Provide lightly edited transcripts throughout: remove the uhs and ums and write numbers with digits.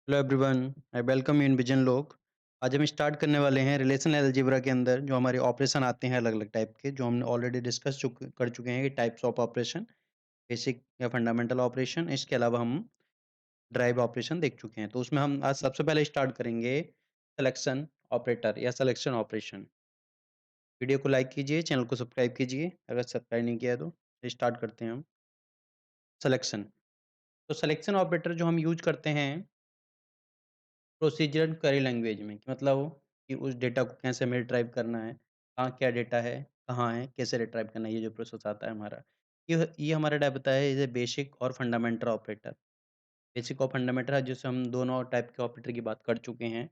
Hello everyone, I welcome you in vision log. आज हम start करने वाले हैं रिलेशनल अलजेब्रा के अंदर जो हमारे ऑपरेशन आते हैं अलग अलग टाइप के, जो हमने ऑलरेडी कर चुके हैं कि टाइप्स ऑफ ऑपरेशन, बेसिक या फंडामेंटल ऑपरेशन। इसके अलावा हम ड्राइव ऑपरेशन देख चुके हैं। तो उसमें हम आज सबसे पहले स्टार्ट करेंगे सिलेक्शन ऑपरेटर या सिलेक्शन ऑपरेशन। वीडियो को लाइक कीजिए, चैनल को सब्सक्राइब कीजिए अगर सब्सक्राइब नहीं किया है तो। स्टार्ट करते हैं हम। सिलेक्शन। तो सिलेक्शन ऑपरेटर जो हम यूज करते हैं प्रोसीजरल क्वेरी लैंग्वेज में, कि मतलब वो कि उस डेटा को कैसे हमें रिट्राइव करना है, कहाँ क्या डेटा है, कहाँ है, कैसे रिट्राइव करना है, ये जो प्रोसेस आता है हमारा। ये हमारा टाइप है ये बेसिक और फंडामेंटल ऑपरेटर। बेसिक और फंडामेंटल है, जिससे हम दोनों टाइप के ऑपरेटर की बात कर चुके हैं।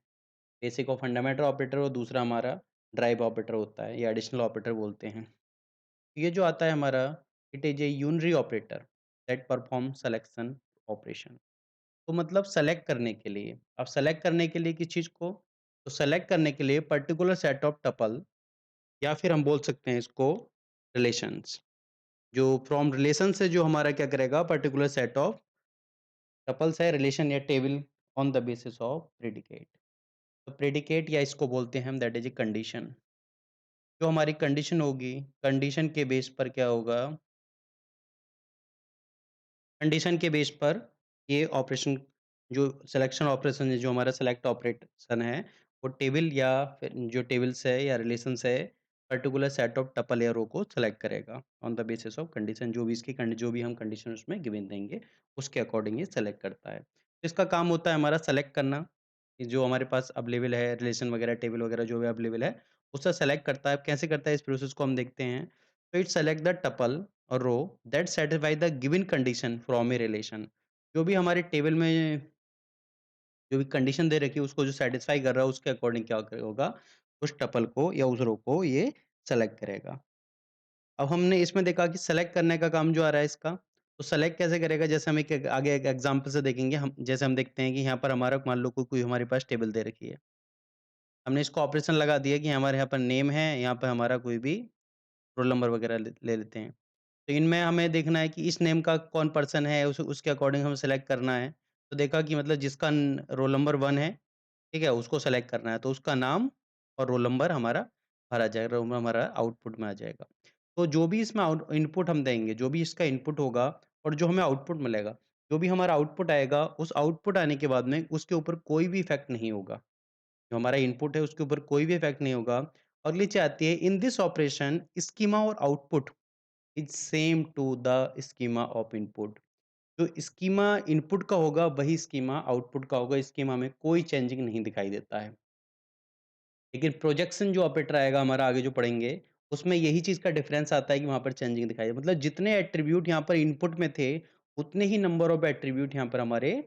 बेसिक और फंडामेंटल ऑपरेटर और दूसरा हमारा ड्राइव ऑपरेटर होता है या एडिशनल ऑपरेटर बोलते हैं। ये जो आता है हमारा, it is a unary operator that perform selection operation. तो मतलब सेलेक्ट करने के लिए, अब सेलेक्ट करने के लिए किस चीज़ को? तो सेलेक्ट करने के लिए पर्टिकुलर सेट ऑफ टपल, या फिर हम बोल सकते हैं इसको रिलेशंस। जो फ्रॉम रिलेशन से जो हमारा क्या करेगा, पर्टिकुलर सेट ऑफ टपल्स है, रिलेशन या table on the basis of predicate. तो प्रेडिकेट या इसको बोलते हैं हम, दैट इज़ ए कंडीशन। जो हमारी कंडीशन होगी, कंडीशन के बेस पर क्या होगा, कंडीशन के बेस पर ये ऑपरेशन, जो सिलेक्शन ऑपरेशन है, जो हमारा सेलेक्ट ऑपरेशन है, वो टेबल या फिर जो टेबल्स है या रिलेशंस है, पर्टिकुलर सेट ऑफ टपल या रो को सेलेक्ट करेगा on the basis of condition. जो भी हम कंडीशन उसमें गिवन देंगे, उसके अकॉर्डिंग ये सेलेक्ट करता है। तो इसका काम होता है हमारा सेलेक्ट करना, कि जो हमारे पास अवेलेबल है रिलेशन वगैरह, टेबल वगैरह जो भी अवेलेबल है, उससे सेलेक्ट करता है। कैसे करता है इस प्रोसेस को हम देखते हैं। तो इट सेलेक्ट द टपल और row that satisfy the given condition from a relation. जो भी हमारे टेबल में जो भी कंडीशन दे रखी है, उसको जो सैटिस्फाई कर रहा है, उसके अकॉर्डिंग क्या होगा, उस टपल को या उस रो को ये सेलेक्ट करेगा। अब हमने इसमें देखा कि सेलेक्ट करने का काम जो आ रहा है इसका, तो सेलेक्ट कैसे करेगा, जैसे हम आगे एक एग्जांपल से देखेंगे। हम जैसे हम देखते हैं कि यहाँ पर हमारा मान लो कोई हमारे पास टेबल दे रखी है। हमने इसको ऑपरेशन लगा दिया कि हमारे यहाँ पर नेम है, यहाँ पर हमारा कोई भी रोल नंबर वगैरह ले ले लेते हैं। तो इनमें हमें देखना है कि इस नेम का कौन पर्सन है, उस उसके अकॉर्डिंग हमें सेलेक्ट करना है। तो देखा कि मतलब जिसका रोल नंबर 1 है, ठीक है? उसको सेलेक्ट करना है, तो उसका नाम और रोल नंबर हमारा भरा जाएगा, रोल नंबर हमारा आउटपुट में आ जाएगा। तो जो भी इसमें इनपुट हम देंगे, जो भी इसका इनपुट होगा और जो हमें आउटपुट मिलेगा, जो भी हमारा आउटपुट आएगा, उस आउटपुट आने के बाद में उसके ऊपर कोई भी इफ़ेक्ट नहीं होगा। जो हमारा इनपुट है उसके ऊपर कोई भी इफ़ेक्ट नहीं होगा। अगली चीज़ आती है, इन दिस ऑपरेशन स्कीमा और output is same to the schema of input. जो स्कीमा इनपुट का होगा वही स्कीमा आउटपुट का होगा। स्कीमा में कोई चेंजिंग नहीं दिखाई देता है। लेकिन प्रोजेक्शन जो ऑपरेटर आएगा हमारा, आगे जो पढ़ेंगे, उसमें यही चीज़ का डिफरेंस आता है कि वहाँ पर चेंजिंग दिखाई दे, मतलब जितने एट्रीब्यूट यहाँ पर इनपुट में थे, उतने ही नंबर ऑफ एट्रीब्यूट यहाँ पर हमारे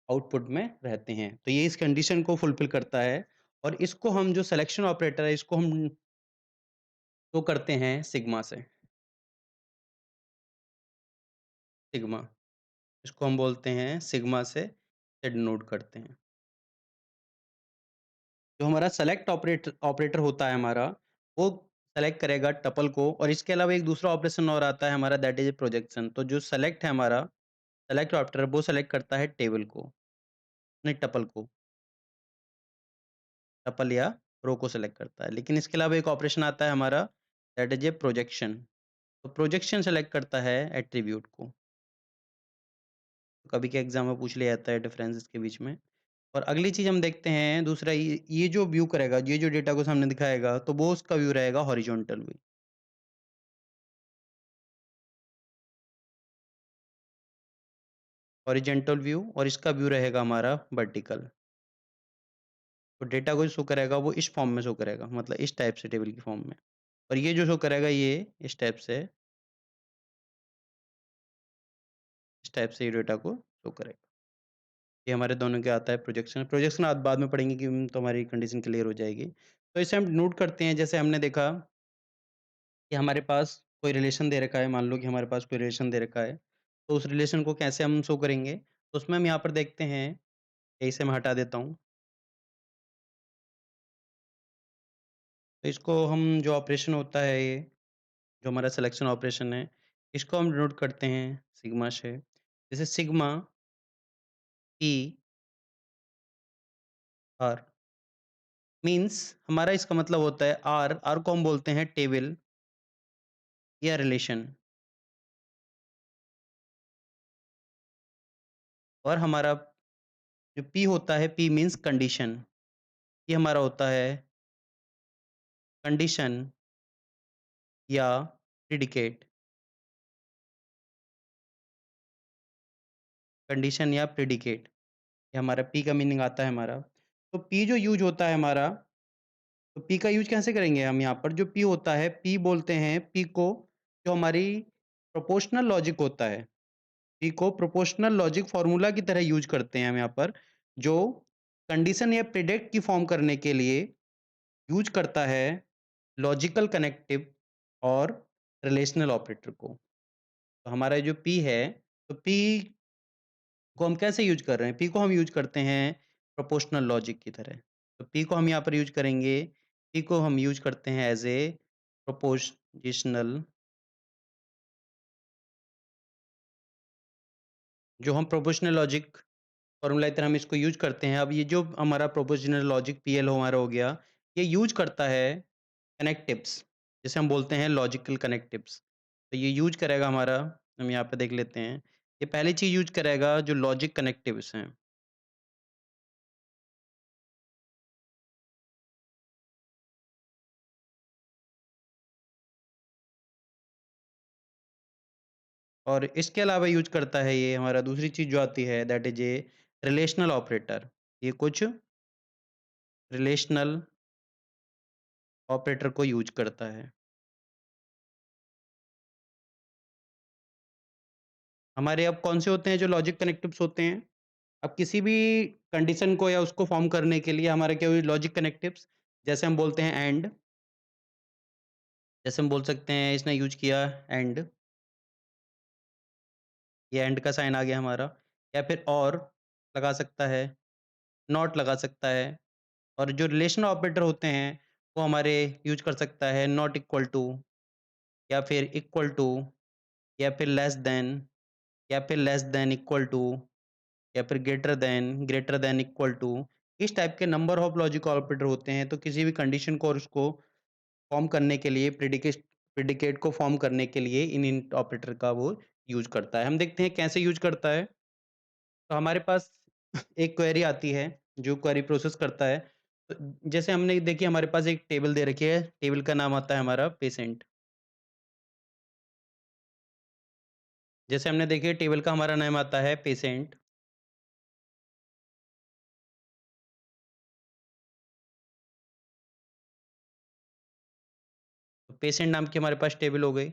आउटपुट में रहते हैं। तो ये इस कंडीशन को फुलफिल करता है। और इसको हम जो सिलेक्शन ऑपरेटर है, इसको हम तो करते हैं सिग्मा से। सिग्मा, इसको हम बोलते हैं सिग्मा से डिनोट करते हैं। जो हमारा सेलेक्ट ऑपरेटर होता है हमारा, वो सेलेक्ट करेगा टपल को, और इसके अलावा एक दूसरा ऑपरेशन और आता है हमारा, दैट इज़ प्रोजेक्शन। तो जो सेलेक्ट है हमारा, सेलेक्ट ऑपरेटर वो सेलेक्ट करता है टेबल को, नहीं टपल को, टपल या रो को सेलेक्ट करता है। लेकिन इसके अलावा एक ऑपरेशन आता है हमारा, दैट इज़ प्रोजेक्शन। तो प्रोजेक्शन सेलेक्ट करता है एट्रीब्यूट को। कभी के एग्ज़ाम में पूछ लिया जाता है डिफरेंस इसके बीच में। और अगली चीज़ हम देखते हैं, दूसरा ये जो व्यू करेगा, ये जो डेटा को सामने दिखाएगा, तो वो उसका व्यू रहेगा हॉरिजॉन्टल व्यू। हॉरिजॉन्टल व्यू, और इसका व्यू रहेगा हमारा वर्टिकल। तो डेटा को जो शो करेगा वो इस फॉर्म में शो करेगा, मतलब इस टाइप से टेबल की फॉर्म में। और ये जो शो करेगा ये इस टाइप से ये डेटा को शो करेगा। ये हमारे दोनों के आता है प्रोजेक्शन। प्रोजेक्शन आप बाद में पढ़ेंगे कि तो हमारी कंडीशन क्लियर हो जाएगी। तो इसे हम नोट करते हैं, जैसे हमने देखा कि हमारे पास कोई रिलेशन दे रखा है, मान लो कि हमारे पास कोई रिलेशन दे रखा है, तो उस रिलेशन को कैसे हम शो करेंगे? तो उसमें हम यहाँ पर देखते हैं, यहीं से मैं हटा देता हूँ। तो इसको हम जो ऑपरेशन होता है ये, जो हमारा सिलेक्शन ऑपरेशन है, इसको हम डिनोट करते हैं सिग्मा से। जैसे सिग्मा ई आर मीन्स हमारा इसका मतलब होता है आर को हम बोलते हैं टेबल या रिलेशन और हमारा जो पी होता है पी मीन्स कंडीशन ये हमारा होता है कंडीशन या प्रिडिकेट कंडीशन या प्रिडिकेट ये हमारा पी का मीनिंग आता है हमारा तो पी जो यूज होता है हमारा तो पी का यूज कैसे करेंगे हम यहाँ पर जो पी होता है पी बोलते हैं पी को जो हमारी प्रोपोर्शनल लॉजिक होता है पी को प्रोपोर्शनल लॉजिक फॉर्मूला की तरह यूज करते हैं हम यहाँ पर जो कंडीशन या प्रिडिक्ट की फॉर्म करने के लिए यूज करता है लॉजिकल कनेक्टिव और रिलेशनल ऑपरेटर को तो हमारा जो पी है तो पी को हम कैसे यूज कर रहे हैं पी को हम यूज करते हैं प्रोपोर्शनल लॉजिक की तरह तो पी को हम यहाँ पर यूज करेंगे पी को हम यूज करते हैं एज ए प्रोपोजिशनल जो हम प्रोपोर्शनल लॉजिक फॉर्मूला की तरह हम इसको यूज करते हैं अब ये जो हमारा प्रोपोर्शनल लॉजिक पीएल हमारा हो गया ये यूज करता है कनेक्टिव्स जिसे हम बोलते हैं लॉजिकल कनेक्टिव्स तो ये यूज करेगा हमारा हम यहाँ पे देख लेते हैं ये पहली चीज यूज करेगा जो लॉजिक कनेक्टिव्स हैं और इसके अलावा यूज करता है ये हमारा दूसरी चीज जो आती है that is a relational operator ये कुछ रिलेशनल ऑपरेटर को यूज करता है हमारे अब कौन से होते हैं जो लॉजिक कनेक्टिव्स होते हैं अब किसी भी कंडीशन को या उसको फॉर्म करने के लिए हमारे क्या हुई लॉजिक कनेक्टिव्स जैसे हम बोलते हैं एंड जैसे हम बोल सकते हैं इसने यूज किया एंड ये एंड का साइन आ गया हमारा या फिर और लगा सकता है नॉट लगा सकता है और जो रिलेशनल ऑपरेटर होते हैं वो हमारे यूज कर सकता है नॉट इक्वल टू या फिर इक्वल टू या फिर लेस देन या फिर लेस देन इक्वल टू या फिर ग्रेटर देन इक्वल टू इस टाइप के नंबर ऑफ लॉजिकल ऑपरेटर होते हैं तो किसी भी कंडीशन को और उसको फॉर्म करने के लिए प्रिडिकेट को फॉर्म करने के लिए इन ऑपरेटर का वो यूज करता है हम देखते हैं कैसे यूज करता है तो हमारे पास एक क्वेरी आती है जो क्वेरी प्रोसेस करता है तो जैसे हमने देखिए हमारे पास एक टेबल दे रखी है टेबल का नाम आता है हमारा पेशेंट जैसे हमने देखिए टेबल का हमारा नाम आता है पेशेंट तो पेशेंट नाम की हमारे पास टेबल हो गई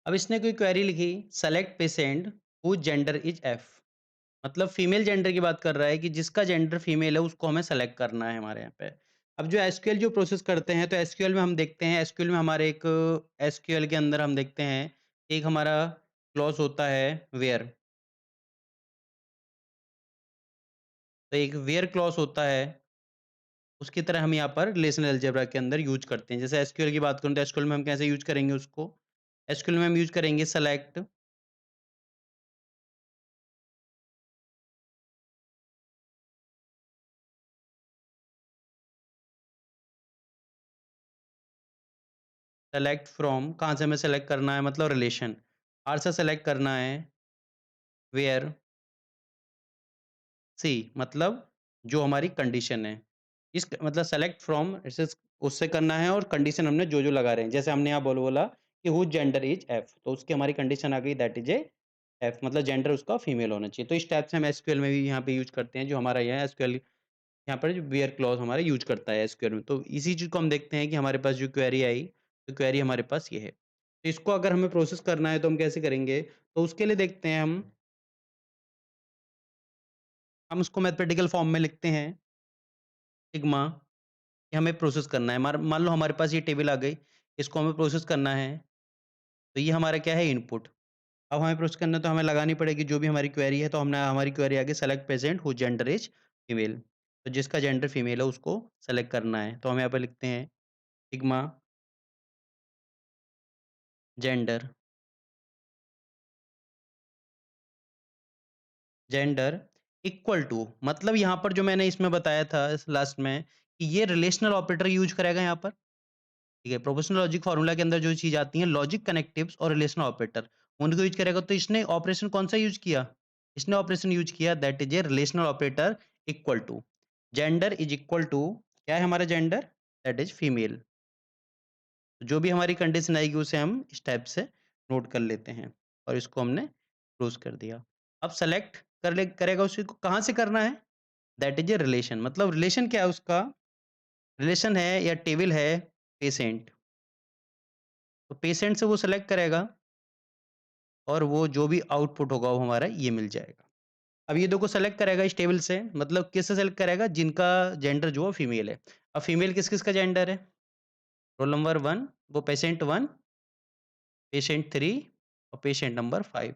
अब इसने कोई क्वेरी लिखी select patient who gender is F मतलब फीमेल जेंडर की बात कर रहा है कि जिसका जेंडर फीमेल है उसको हमें सेलेक्ट करना है हमारे यहाँ पे अब जो एसक्यूएल जो प्रोसेस करते हैं तो एसक्यूएल में हम देखते हैं एसक्यूएल में हमारे एक एसक्यूएल के अंदर हम देखते हैं एक हमारा क्लॉज होता है वेयर तो एक वेयर क्लॉज होता है उसकी तरह हम यहाँ पर रिलेशनल अलजेब्रा के अंदर यूज करते हैं जैसे एसक्यूएल की बात करूँ तो एसक्यूएल में हम कैसे यूज करेंगे उसको एसक्यूएल में हम यूज करेंगे सेलेक्ट फ्रॉम कहाँ से हमें सेलेक्ट करना है मतलब रिलेशन आर से सेलेक्ट करना है वेयर सी मतलब जो हमारी कंडीशन है इस मतलब सेलेक्ट फ्रॉम इससे उससे करना है और कंडीशन हमने जो जो लगा रहे हैं जैसे हमने यहाँ बोला कि हु जेंडर इज एफ तो उसकी हमारी कंडीशन आ गई दैट इज ए एफ मतलब जेंडर उसका फीमेल होना चाहिए तो इस टाइप से हम एसक्यूएल में भी यहाँ पे यूज करते हैं जो हमारा यह एसक्यूएल यहाँ पर जो वेयर क्लॉज हमारा यूज करता है एसक्यूएल में तो इसी चीज को हम देखते हैं कि हमारे पास जो क्वेरी आई तो क्वेरी हमारे पास ये है तो इसको अगर हमें प्रोसेस करना है तो हम कैसे करेंगे तो उसके लिए देखते हैं हम उसको मैथमेटिकल फॉर्म में लिखते हैं सिग्मा कि हमें प्रोसेस करना है मान लो हमारे पास ये टेबल आ गई इसको हमें प्रोसेस करना है तो ये हमारा क्या है इनपुट अब हमें प्रोसेस करना है तो हमें लगानी पड़ेगी जो भी हमारी क्वेरी है तो हमने हमारी क्वेरी आगे select patient who gender is female तो जिसका जेंडर फीमेल है उसको सेलेक्ट करना है तो हम यहाँ पर लिखते हैं sigma gender gender equal to, मतलब यहाँ पर जो मैंने इसमें बताया था इस लास्ट में कि ये रिलेशनल ऑपरेटर यूज़ करेगा यहाँ पर, ठीक है? प्रोपोज़िशनल लॉजिक फ़ॉर्मूला के अंदर जो चीज़ आती है लॉजिक कनेक्टिव्स और रिलेशनल ऑपरेटर, उनको यूज़ करेगा। तो इसने ऑपरेशन कौन-सा यूज़ किया? इसने ऑपरेशन यूज़ किया that is a relational operator equal to, gender is equal to, क्या है हमारा जेंडर? That is female. जो भी हमारी कंडीशन आएगी उसे हम इस टाइप से नोट कर लेते हैं और इसको हमने क्लोज़ कर दिया। अब सेलेक्ट करेगा उसी को, कहाँ से करना है? दैट इज़ ए रिलेशन, मतलब रिलेशन क्या है उसका? रिलेशन है या टेबल है पेशेंट, तो पेशेंट से वो सेलेक्ट करेगा और वो जो भी आउटपुट होगा वो हमारा ये मिल जाएगा। अब ये देखो सेलेक्ट करेगा इस टेबल से, मतलब किससे सेलेक्ट करेगा? जिनका जेंडर जो है फीमेल है। अब फीमेल किस-किस का जेंडर है? रोल नंबर 1 वो पेशेंट 1, पेशेंट 3 और पेशेंट नंबर 5।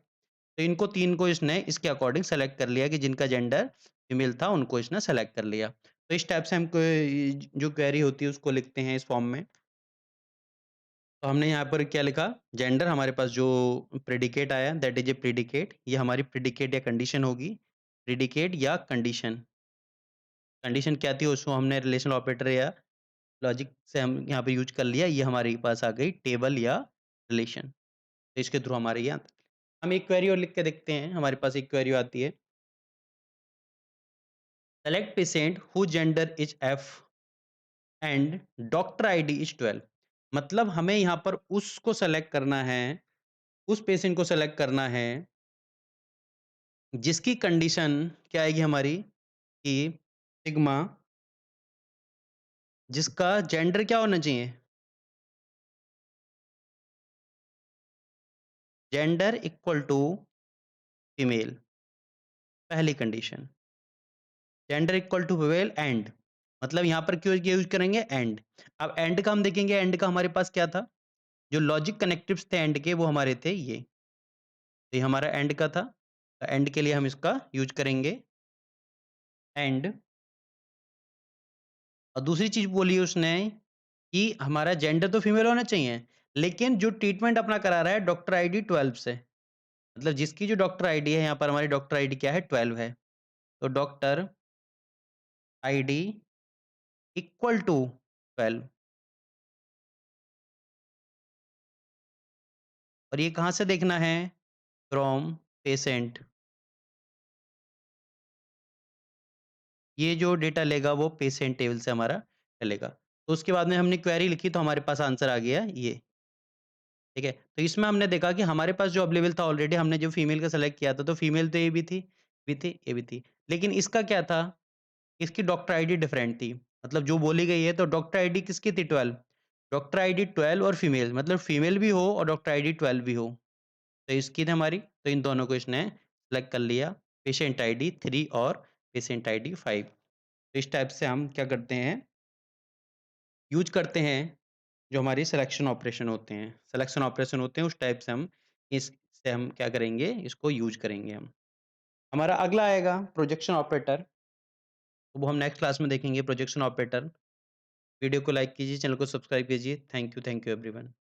तो इनको 3 को इसने इसके अकॉर्डिंग सेलेक्ट कर लिया कि जिनका जेंडर फीमेल था उनको इसने सेलेक्ट कर लिया। तो इस टाइप से हम कोई जो क्वेरी होती है उसको लिखते हैं इस फॉर्म में। तो हमने यहाँ पर क्या लिखा? जेंडर हमारे पास जो प्रेडिकेट आया दैट इज़ ए प्रेडिकेट, ये हमारी प्रेडिकेट या कंडीशन होगी। प्रेडिकेट या कंडीशन, कंडीशन क्या थी उसको हमने रिलेशनल ऑपरेटर या लॉजिक से हम यहाँ पे यूज़ कर लिया, ये हमारे पास आ गई टेबल या रिलेशन। तो इसके थ्रू हमारे ये आता है। हम एक क्वेरी और लिख के देखते हैं, हमारे पास एक क्वेरी आती है, select patient who gender is F and doctor ID is 12, मतलब हमें यहाँ पर उसको सेलेक्ट करना है, उस पेशेंट को सेलेक्ट करना है जिसकी कंडीशन क्या आएगी हमारी कि सिग्मा, जिसका जेंडर क्या होना चाहिए? जेंडर इक्वल टू फीमेल, पहली condition. Gender equal to female and, मतलब यहाँ पर क्यों यूज़ करेंगे? एंड। अब एंड का हम देखेंगे, एंड का हमारे पास क्या था? जो लॉजिक कनेक्टिव्स थे एंड के वो हमारे थे ये। तो ये हमारा एंड का था। तो एंड के लिए हम इसका यूज़ करेंगे एंड। और दूसरी चीज़ बोली उसने कि हमारा जेंडर तो फीमेल होना चाहिए, लेकिन जो ट्रीटमेंट अपना करा रहा है डॉक्टर आईडी 12 से। मतलब जिसकी जो डॉक्टर आईडी है, यहाँ पर हमारी डॉक्टर आईडी क्या है? 12 है। तो डॉक्टर आईडी इक्वल टू 12, और ये कहाँ से देखना है? From patient. ये जो डेटा लेगा वो पेशेंट टेबल से हमारा चलेगा। तो उसके बाद में हमने क्वेरी लिखी तो हमारे पास आंसर आ गया ये, ठीक है? तो इसमें हमने देखा कि हमारे पास जो अवेलेबल था ऑलरेडी, हमने जो फीमेल का सेलेक्ट किया था, तो फीमेल तो ये भी थी, भी थी, ये भी थी। लेकिन इसका क्या था? इसकी डॉक्टर आईडी डिफरेंट थी। मतलब जो बोली गई है तो डॉक्टर आईडी किसकी थी? 12। डॉक्टर आईडी 12 और फीमेल, मतलब फीमेल भी हो और डॉक्टर आईडी 12 भी हो। तो इसकी थी हमारी, तो इन दोनों को इसने सेलेक्ट कर लिया, पेशेंट आईडी 3 और पेशेंट आईडी 5। तो इस टाइप से हम क्या करते हैं? यूज़ करते हैं जो हमारी सिलेक्शन ऑपरेशन होते हैं। सिलेक्शन ऑपरेशन होते हैं उस टाइप से हम इससे हम क्या करेंगे? इसको यूज़ करेंगे हम। हमारा अगला आएगा प्रोजेक्शन ऑपरेटर, तो वो हम नेक्स्ट क्लास में देखेंगे प्रोजेक्शन ऑपरेटर। वीडियो को लाइक कीजिए, चैनल को सब्सक्राइब कीजिए। Thank you everyone.